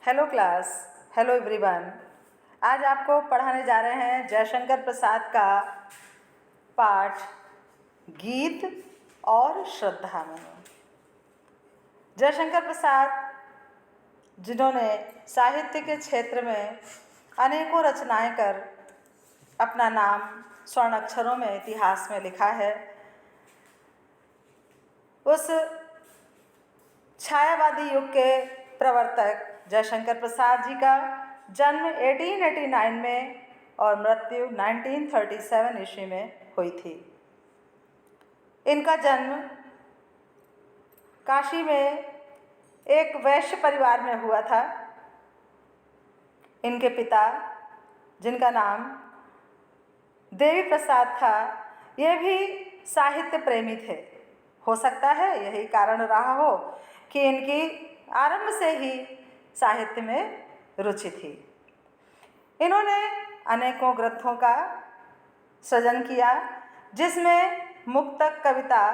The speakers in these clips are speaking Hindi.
Hello class, hello everyone. आज आपको पढ़ाने जा रहे हैं जयशंकर प्रसाद का पाठ गीत और श्रद्धा मनु। जयशंकर प्रसाद जिन्होंने साहित्य के क्षेत्र में अनेकों रचनाएं कर अपना नाम स्वर्ण अक्षरों में इतिहास में लिखा है, उस छायावादी युग के प्रवर्तक जयशंकर प्रसाद जी का जन्म 1889 में और मृत्यु 1937 ईस्वी में हुई थी। इनका जन्म काशी में एक वैश्य परिवार में हुआ था। इनके पिता, जिनका नाम देवी प्रसाद था, ये भी साहित्य प्रेमी थे। हो सकता है यही कारण रहा हो कि इनकी आरंभ से ही साहित्य में रुचि थी। इन्होंने अनेकों ग्रंथों का सृजन किया, जिसमें मुक्तक, कविता,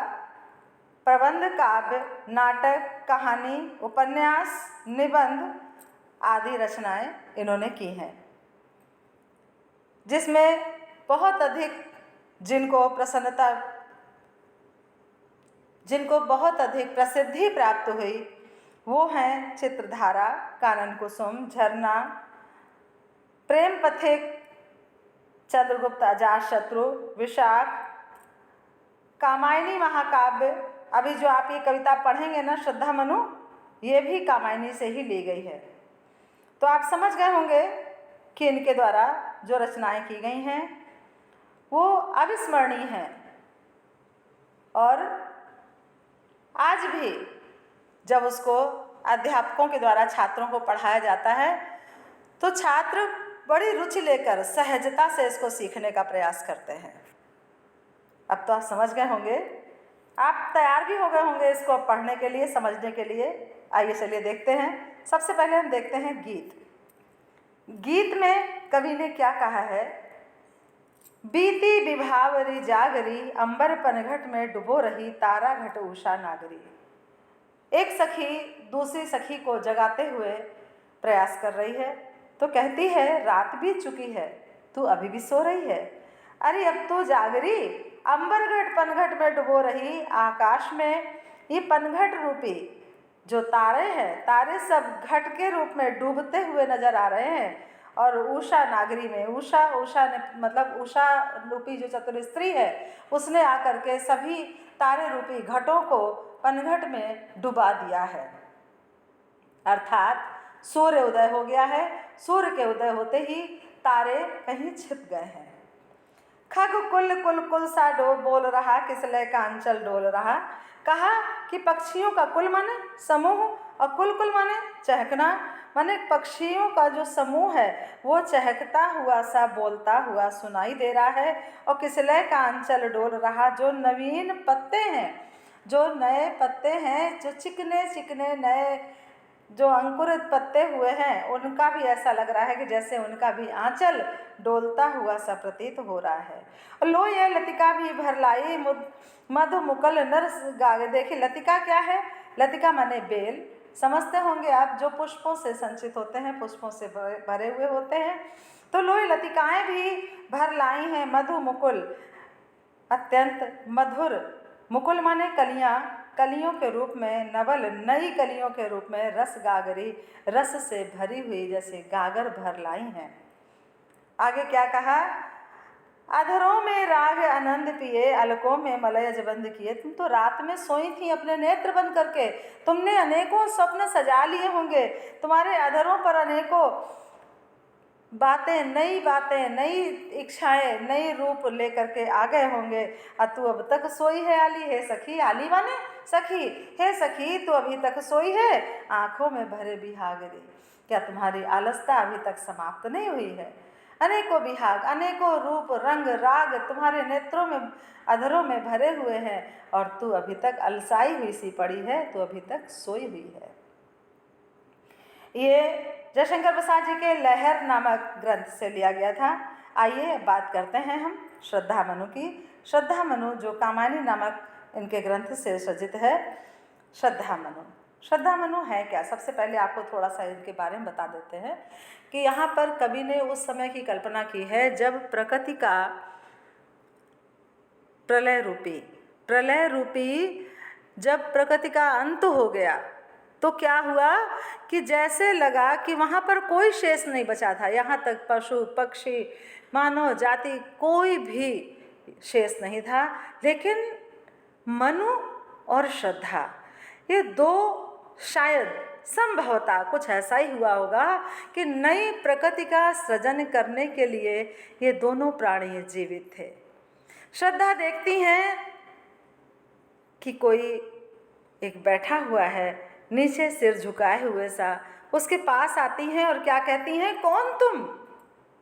प्रबंध, काव्य, नाटक, कहानी, उपन्यास, निबंध आदि रचनाएं इन्होंने की हैं, जिसमें बहुत अधिक जिनको बहुत अधिक प्रसिद्धि प्राप्त हुई वो हैं चित्रधारा, कानन कुसुम, झरना, प्रेम पथिक, चंद्रगुप्त अजातशत्रु, विशाख, कामायनी महाकाव्य। अभी जो आप ये कविता पढ़ेंगे ना, श्रद्धा मनु, ये भी कामायनी से ही ली गई है। तो आप समझ गए होंगे कि इनके द्वारा जो रचनाएं की गई हैं वो अविस्मरणीय हैं। और आज भी जब उसको अध्यापकों के द्वारा छात्रों को पढ़ाया जाता है तो छात्र बड़ी रुचि लेकर सहजता से इसको सीखने का प्रयास करते हैं। अब तो आप समझ गए होंगे, आप तैयार भी हो गए होंगे इसको पढ़ने के लिए, समझने के लिए। आइए चलिए देखते हैं। सबसे पहले हम देखते हैं गीत। गीत में कवि ने क्या कहा है? बीती विभावरी जागरी, अंबर पनघट में डुबो रही, तारा घट उषा नागरी। एक सखी दूसरी सखी को जगाते हुए प्रयास कर रही है तो कहती है, रात बीत चुकी है, तू अभी भी सो रही है। अरे अब तो जागरी, अंबर घट पनघट में डुबो रही। आकाश में ये पनघट रूपी जो तारे हैं, तारे सब घट के रूप में डूबते हुए नजर आ रहे हैं। और उषा नागरी में, उषा ने मतलब उषा रूपी जो चतुर स्त्री है, उसने आकर के सभी तारे रूपी घटों को पनघट में डुबा दिया है। अर्थात सूर्य उदय हो गया है। सूर्य के उदय होते ही तारे कहीं छिप गए हैं। खग कुल कुल कुल सा बोल रहा, किसलय का अंचल डोल रहा। कहा कि पक्षियों का कुल माने समूह और कुल कुल माने चहकना, माने पक्षियों का जो समूह है वो चहकता हुआ सा, बोलता हुआ सुनाई दे रहा है। और किसलय का अंचल डोल रहा, जो नवीन पत्ते हैं, जो नए पत्ते हैं, जो चिकने चिकने नए जो अंकुरित पत्ते हुए हैं, उनका भी ऐसा लग रहा है कि जैसे उनका भी आंचल डोलता हुआ सा प्रतीत हो रहा है। और लो ये लतिका भी भर लाई, मधु मुकल नरस गागे। देखिए लतिका क्या है? लतिका माने बेल, समझते होंगे आप, जो पुष्पों से संचित होते हैं, पुष्पों से भरे हुए होते हैं। तो लो ये लतिकाएँ भी भर लाई हैं, मधु मुकुल, अत्यंत मधुर, मुकुल माने कलियाँ, कलियों के रूप में, नवल नई कलियों के रूप में, रस गागरी, रस से भरी हुई जैसे गागर भर लाई हैं। आगे क्या कहा? अधरों में राग आनंद पिए, अलकों में मलय जबंद किए। तुम तो रात में सोई थी अपने नेत्र बंद करके, तुमने अनेकों स्वप्न सजा लिए होंगे, तुम्हारे अधरों पर अनेकों बातें, नई इच्छाएं, नई रूप लेकर के आ गए होंगे। और तू अब तक सोई है आली। हे सखी, आली माने सखी, हे सखी तू अभी तक सोई है, आँखों में भरे बिहागरी। क्या तुम्हारी आलसता अभी तक समाप्त नहीं हुई है? अनेकों बिहाग, अनेकों रूप, रंग, राग तुम्हारे नेत्रों में, अधरों में भरे हुए हैं और तू अभी तक अलसाई हुई सी पड़ी है, तू अभी तक सोई हुई है। ये जयशंकर प्रसाद जी के लहर नामक ग्रंथ से लिया गया था। आइए बात करते हैं हम श्रद्धा मनु की। श्रद्धा मनु जो कामायनी नामक इनके ग्रंथ से सृजित है। श्रद्धा मनु, श्रद्धा मनु है क्या? सबसे पहले आपको थोड़ा सा इनके बारे में बता देते हैं कि यहाँ पर कवि ने उस समय की कल्पना की है जब प्रकृति का प्रलय रूपी जब प्रकृति का अंत हो गया तो क्या हुआ कि जैसे लगा कि वहाँ पर कोई शेष नहीं बचा था। यहाँ तक पशु पक्षी मानव जाति कोई भी शेष नहीं था, लेकिन मनु और श्रद्धा ये दो शायद संभवतः कुछ ऐसा ही हुआ होगा कि नई प्रकृति का सृजन करने के लिए ये दोनों प्राणी जीवित थे। श्रद्धा देखती हैं कि कोई एक बैठा हुआ है नीचे सिर झुकाए हुए सा, उसके पास आती हैं और क्या कहती हैं, कौन तुम?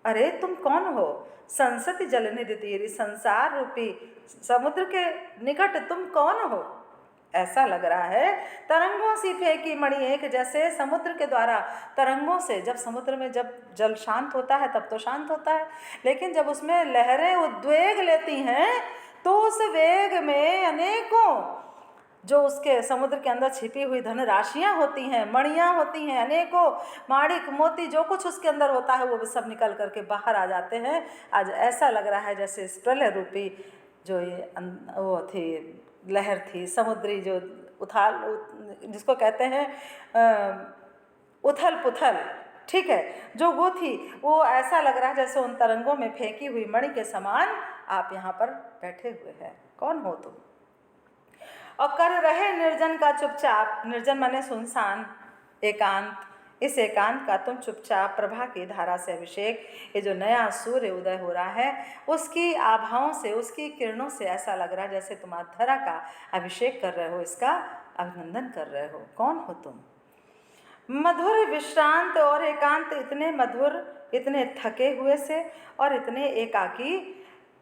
अरे तुम कौन हो? संसति जलनिधि तीरी, संसार रूपी समुद्र के निकट तुम कौन हो? ऐसा लग रहा है तरंगों सी फेंकी मणि एक, जैसे समुद्र के द्वारा तरंगों से, जब समुद्र में जब जल शांत होता है तब तो शांत होता है, लेकिन जब उसमें लहरें उद्वेग लेती हैं तो उस वेग में अनेकों जो उसके समुद्र के अंदर छिपी हुई धनराशियाँ होती हैं, मणियाँ होती हैं, अनेकों माणिक मोती जो कुछ उसके अंदर होता है वो भी सब निकल करके बाहर आ जाते हैं। आज ऐसा लग रहा है जैसे इस प्रलय रूपी जो ये वो थी लहर थी समुद्री, जो जिसको कहते हैं उथल पुथल, ठीक है, जो वो थी, वो ऐसा लग रहा है जैसे उन तरंगों में फेंकी हुई मणि के समान आप यहाँ पर बैठे हुए हैं। कौन हो तुम? और कर रहे निर्जन का चुपचाप, निर्जन माने सुनसान, एकांत, इस एकांत का तुम चुपचाप प्रभा की धारा से अभिषेक, ये जो नया सूर्य उदय हो रहा है उसकी आभाओं से, उसकी किरणों से ऐसा लग रहा है जैसे तुम धरा का अभिषेक कर रहे हो, इसका अभिनंदन कर रहे हो। कौन हो तुम? मधुर विश्रांत और एकांत, इतने मधुर, इतने थके हुए से और इतने एकाकी,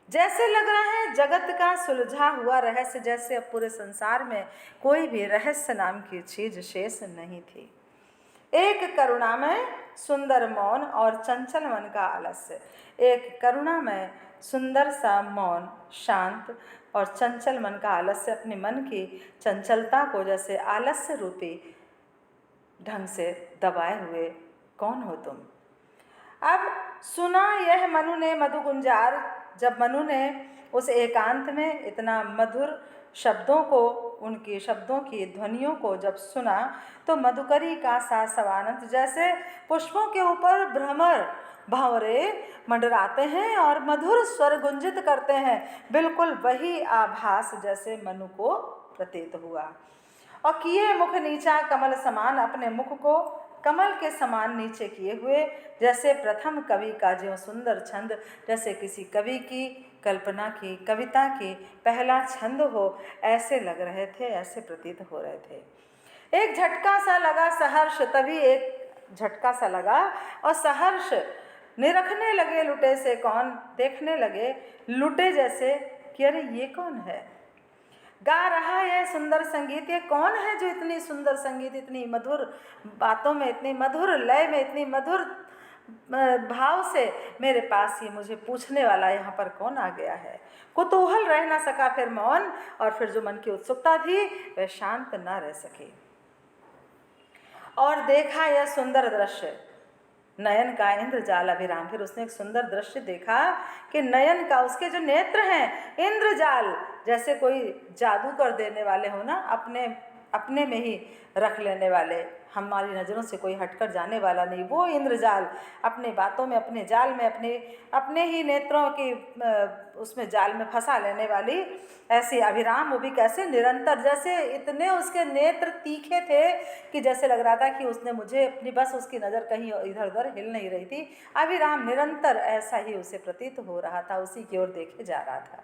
जैसे लग रहा है जगत का सुलझा हुआ रहस्य, जैसे अब पूरे संसार में कोई भी रहस्य नाम की चीज शेष नहीं थी। एक करुणामय सुंदर मौन और चंचल मन का आलस्य, एक करुणामय सुंदर सा मौन, शांत और चंचल मन का आलस्य, अपने मन की चंचलता को जैसे आलस्य रूपी ढंग से दबाए हुए कौन हो तुम? अब सुना यह मनु ने मधु गुंजार, जब मनु ने उस एकांत में इतना मधुर शब्दों को, उनकी शब्दों की ध्वनियों को जब सुना तो मधुकरी का सा सवानंद, जैसे पुष्पों के ऊपर भ्रमर भंवरे मंडराते हैं और मधुर स्वर गुंजित करते हैं, बिल्कुल वही आभास जैसे मनु को प्रतीत हुआ। और किए मुख नीचा कमल समान, अपने मुख को कमल के समान नीचे किए हुए, जैसे प्रथम कवि का जो सुंदर छंद, जैसे किसी कवि की कल्पना की कविता की पहला छंद हो, ऐसे लग रहे थे, ऐसे प्रतीत हो रहे थे। एक झटका सा लगा सहर्ष, तभी एक झटका सा लगा और सहर्ष निरखने लगे लुटे से कौन, देखने लगे लुटे जैसे कि अरे ये कौन है, गा रहा है सुंदर संगीत, ये कौन है जो इतनी सुंदर संगीत, इतनी मधुर बातों में, इतनी मधुर लय में, इतनी मधुर भाव से मेरे पास ये मुझे पूछने वाला यहाँ पर कौन आ गया है। कुतूहल रह ना सका फिर मौन, और फिर जो मन की उत्सुकता थी वह शांत ना रह सकी। और देखा यह सुंदर दृश्य, नयन का इंद्रजाल अभिराम, फिर उसने एक सुंदर दृश्य देखा कि नयन का, उसके जो नेत्र हैं इंद्रजाल, जैसे कोई जादू कर देने वाले हो ना, अपने में ही रख लेने वाले, हमारी नज़रों से कोई हटकर जाने वाला नहीं, वो इंद्रजाल अपने बातों में, अपने जाल में, अपने ही नेत्रों की उसमें जाल में फंसा लेने वाली ऐसी अभिराम, वो भी कैसे निरंतर, जैसे इतने उसके नेत्र तीखे थे कि जैसे लग रहा था कि उसने मुझे अपनी, बस उसकी नज़र कहीं इधर उधर हिल नहीं रही थी। अभिराम निरंतर ऐसा ही उसे प्रतीत हो रहा था, उसी की ओर देखे जा रहा था।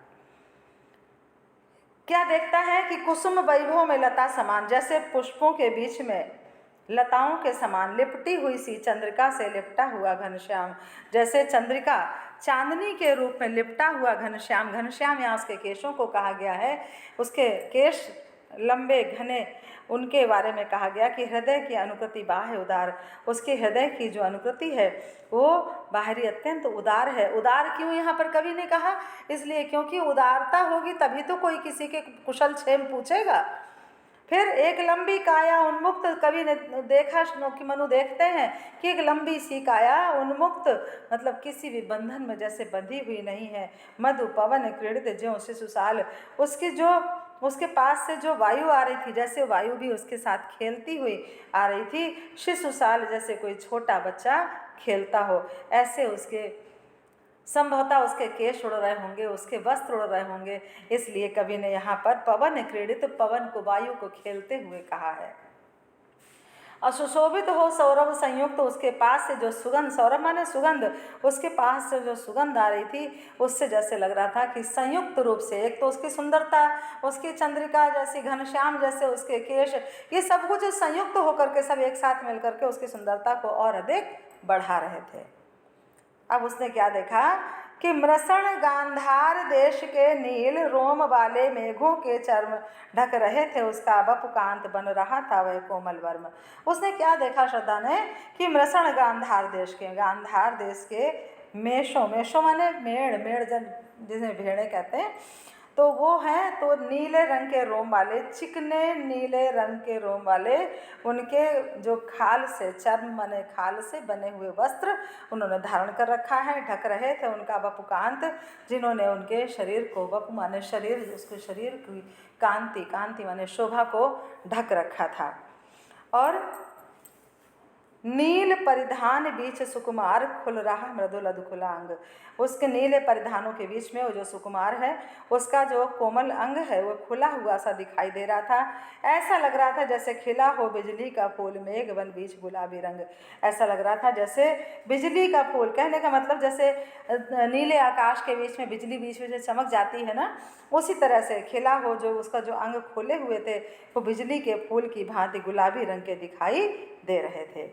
क्या देखता है कि कुसुम वैभव में लता समान, जैसे पुष्पों के बीच में लताओं के समान लिपटी हुई सी चंद्रिका से लिपटा हुआ घनश्याम, जैसे चंद्रिका चांदनी के रूप में लिपटा हुआ घनश्याम, घनश्याम यहाँ उसके केशों को कहा गया है, उसके केश लंबे घने, उनके बारे में कहा गया कि हृदय की अनुकृति बाह्य उदार, उसके हृदय की जो अनुकृति है वो बाहरी अत्यंत उदार है। उदार क्यों यहाँ पर कवि ने कहा? इसलिए क्योंकि उदारता होगी तभी तो कोई किसी के कुशल क्षेम पूछेगा। फिर एक लंबी काया उन्मुक्त, कवि ने देखा कि मनु देखते हैं कि एक लंबी सी काया उन्मुक्त, मतलब किसी भी बंधन में जैसे बंधी हुई नहीं है। मधु पवन क्रीड़ित ज्यों शिशुसाल, उसकी जो उसके पास से जो वायु आ रही थी, जैसे वायु भी उसके साथ खेलती हुई आ रही थी। शिशुसाल, जैसे कोई छोटा बच्चा खेलता हो, ऐसे उसके संभवतः उसके केश उड़ रहे होंगे, उसके वस्त्र उड़ रहे होंगे। इसलिए कवि ने यहाँ पर पवन क्रीड़ित, पवन को, वायु को खेलते हुए कहा है। और सुशोभित हो सौरभ संयुक्त, उसके पास से जो सुगंध, सौरभ माने सुगंध, उसके पास से जो सुगंध आ रही थी उससे जैसे लग रहा था कि संयुक्त रूप से, एक तो उसकी सुंदरता, उसकी चंद्रिका जैसी, घनश्याम जैसे उसके केश, ये सब कुछ संयुक्त होकर के सब एक साथ मिलकर के उसकी सुंदरता को और अधिक बढ़ा रहे थे। अब उसने क्या देखा कि मृषण गांधार देश के नील रोम वाले मेघों के चर्म ढक रहे थे, उसका बपुकांत बन रहा था वह कोमल वर्म। उसने क्या देखा श्रद्धा ने कि मृषण गांधार देश के, गांधार देश के मेषों, मेषों माने मेढ़, मेढ़ जिन्हें भेड़े कहते हैं, तो वो हैं तो नीले रंग के रोम वाले, चिकने नीले रंग के रोम वाले, उनके जो खाल से, चर्म माने खाल से बने हुए वस्त्र उन्होंने धारण कर रखा है, ढक रहे थे उनका बपुकांत, जिन्होंने उनके शरीर को, बपु माने शरीर, उसके शरीर की कांति, कांति माने शोभा को ढक रखा था। और नील परिधान बीच सुकुमार खुल रहा मृदुल अधुखुला अंग, उसके नीले परिधानों के बीच में वो जो सुकुमार है उसका जो कोमल अंग है वो खुला हुआ सा दिखाई दे रहा था। ऐसा लग रहा था जैसे खिला हो बिजली का फूल मेघ वन बीच गुलाबी रंग, ऐसा लग रहा था जैसे बिजली का फूल, कहने का मतलब जैसे नीले आकाश के बीच में बिजली बीच में से चमक जाती है ना, उसी तरह से खिला हो, जो उसका जो अंग खोले हुए थे वो बिजली के फूल की भांति गुलाबी रंग के दिखाई दे रहे थे।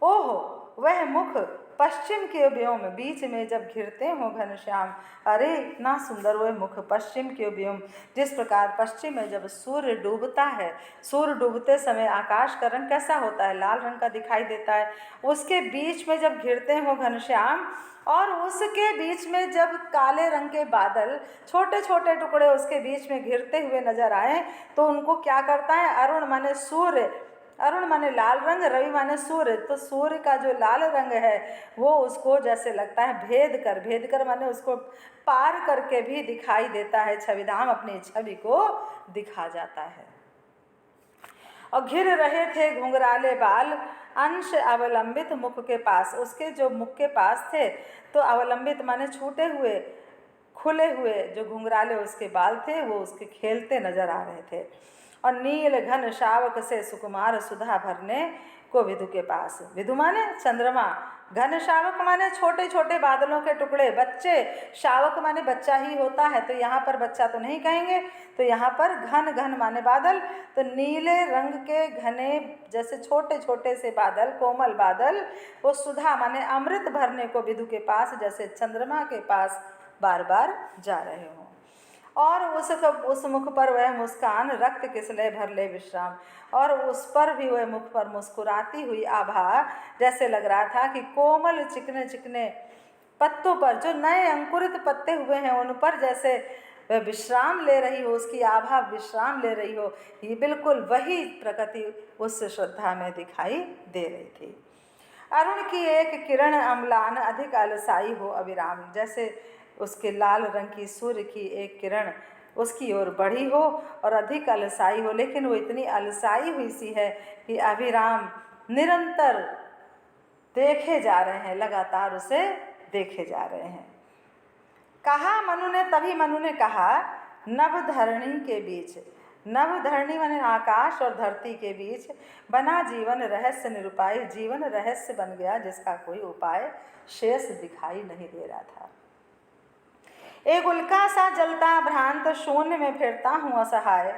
ओहो वह मुख पश्चिम के व्योम बीच में जब घिरते हो घनश्याम, अरे इतना सुंदर वह मुख पश्चिम के व्योम, जिस प्रकार पश्चिम में जब सूर्य डूबता है, सूर्य डूबते समय आकाश का रंग कैसा होता है, लाल रंग का दिखाई देता है, उसके बीच में जब घिरते हो घनश्याम, और उसके बीच में जब काले रंग के बादल छोटे छोटे टुकड़े उसके बीच में घिरते हुए नजर आए, तो उनको क्या करता है, अरुण माने सूर्य, अरुण माने लाल रंग, रवि माने सूर्य, तो सूर्य का जो लाल रंग है वो उसको जैसे लगता है भेद कर माने उसको पार करके भी दिखाई देता है, छविधाम अपनी छवि को दिखा जाता है। और घिर रहे थे घुंघराले बाल अंश अवलंबित मुख के पास, उसके जो मुख के पास थे तो अवलंबित माने छूटे हुए, खुले हुए जो घुंघराले उसके बाल थे वो उसके खेलते नजर आ रहे थे। और नील घन शावक से सुकुमार सुधा भरने को विधु के पास, विधु माने चंद्रमा, घन शावक माने छोटे छोटे बादलों के टुकड़े, बच्चे, शावक माने बच्चा ही होता है, तो यहाँ पर बच्चा तो नहीं कहेंगे, तो यहाँ पर घन, घन माने बादल, तो नीले रंग के घने जैसे छोटे छोटे से बादल, कोमल बादल, वो सुधा माने अमृत भरने को विधु के पास जैसे चंद्रमा के पास बार बार जा रहे हों। और उस मुख पर वह मुस्कान रक्त किसले भर ले विश्राम, और उस पर भी वह मुख पर मुस्कुराती हुई आभा, जैसे लग रहा था कि कोमल चिकने चिकने पत्तों पर, जो नए अंकुरित पत्ते हुए हैं उन पर जैसे वह विश्राम ले रही हो, उसकी आभा विश्राम ले रही हो, ये बिल्कुल वही प्रकृति उस श्रद्धा में दिखाई दे रही थी। अरुण की एक किरण अम्लान अधिक अलसाई हो अविराम, जैसे उसके लाल रंग की सूर्य की एक किरण उसकी ओर बढ़ी हो और अधिक अलसाई हो, लेकिन वो इतनी अलसाई हुई सी है कि अविराम निरंतर देखे जा रहे हैं, लगातार उसे देखे जा रहे हैं। कहा मनु ने, तभी मनु ने कहा, नभ धरणी के बीच, नभ धरणी माने आकाश और धरती के बीच बना जीवन रहस्य निरुपाय, जीवन रहस्य बन गया जिसका कोई उपाय शेष दिखाई नहीं दे रहा था। एक उल्का सा जलता भ्रांत शून्य में फिरता हूँ असहाय,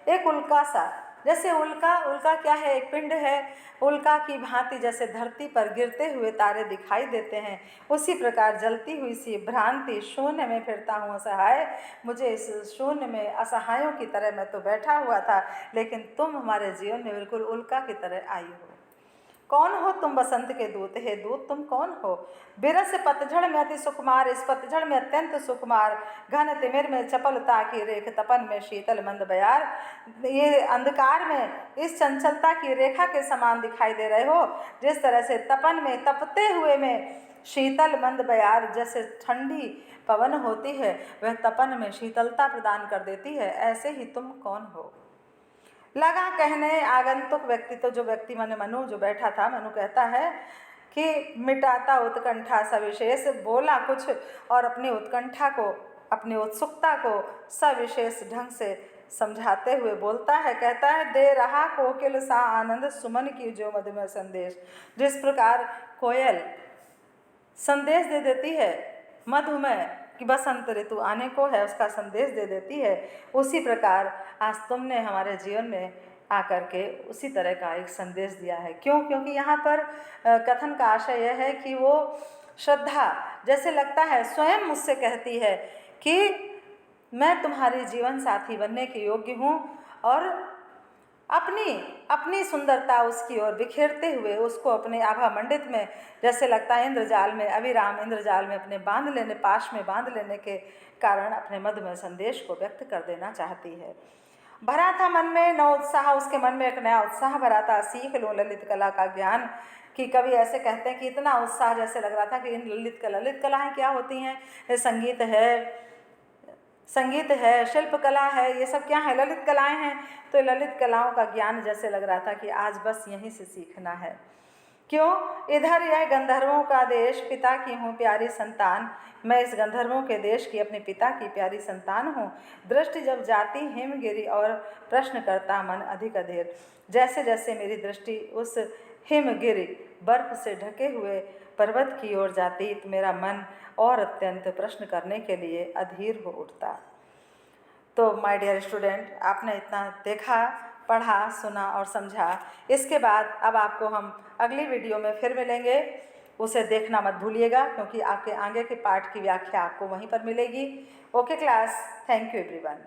एक उल्का सा, जैसे उल्का, उल्का क्या है, एक पिंड है, उल्का की भांति जैसे धरती पर गिरते हुए तारे दिखाई देते हैं, उसी प्रकार जलती हुई सी भ्रांति शून्य में फिरता हूँ असहाय, मुझे इस शून्य में असहायों की तरह मैं तो बैठा हुआ था, लेकिन तुम हमारे जीवन में बिल्कुल उल्का की तरह आई हो। कौन हो तुम बसंत के दूत, हे दूत तुम कौन हो। बिरस पतझड़ में अति सुकुमार, इस पतझड़ में अत्यंत सुकुमार। घन तिमिर में चपलता की रेख, तपन में शीतल मंद बयार। ये अंधकार में इस चंचलता की रेखा के समान दिखाई दे रहे हो। जिस तरह से तपन में, तपते हुए में शीतल मंद बयार, जैसे ठंडी पवन होती है वह तपन में शीतलता प्रदान कर देती है, ऐसे ही तुम कौन हो। लगा कहने आगंतुक व्यक्ति, तो जो व्यक्ति माने मनु जो बैठा था, मनु कहता है कि मिटाता उत्कंठा सविशेष, बोला कुछ और अपनी उत्कंठा को, अपनी उत्सुकता को सविशेष ढंग से समझाते हुए बोलता है। कहता है, दे रहा कोकिल सा आनंद सुमन की जो मधुमेह संदेश। जिस प्रकार कोयल संदेश दे देती है मधुमेह कि बसंत ऋतु आने को है, उसका संदेश दे देती है, उसी प्रकार आज तुमने हमारे जीवन में आकर के उसी तरह का एक संदेश दिया है। क्यों? क्योंकि यहाँ पर कथन का आशय यह है कि वो श्रद्धा जैसे लगता है स्वयं मुझसे कहती है कि मैं तुम्हारी जीवन साथी बनने के योग्य हूँ, और अपनी सुंदरता उसकी ओर बिखेरते हुए उसको अपने आभा मंडित में, जैसे लगता है इंद्रजाल में, अभिराम इंद्रजाल में अपने पाश में बांध लेने के कारण अपने मधुमेह संदेश को व्यक्त कर देना चाहती है। भरा था मन में नव उत्साह, उसके मन में एक नया उत्साह भरा था। सीख लो ललित कला का ज्ञान, कि कभी ऐसे कहते हैं कि इतना उत्साह जैसे लग रहा था कि इन ललित कलाएँ क्या होती हैं, संगीत है, शिल्प कला है, ये सब क्या है, ललित कलाएं हैं। तो ललित कलाओं का ज्ञान जैसे लग रहा था कि आज बस यहीं से सीखना है। क्यों? इधर यह गंधर्वों का देश, पिता की हूँ प्यारी संतान, मैं इस गंधर्वों के देश की अपने पिता की प्यारी संतान हूँ। दृष्टि जब जाती हिमगिरी और प्रश्न करता मन अधिक अधीर। जैसे जैसे मेरी दृष्टि उस हिमगिरी बर्फ से ढके हुए पर्वत की ओर जाती तो मेरा मन और अत्यंत प्रश्न करने के लिए अधीर हो उठता। तो माय डियर स्टूडेंट, आपने इतना देखा, पढ़ा, सुना और समझा। इसके बाद अब आपको हम अगली वीडियो में फिर मिलेंगे, उसे देखना मत भूलिएगा, क्योंकि आपके आगे के पाठ की व्याख्या आपको वहीं पर मिलेगी। Okay class, thank you everyone.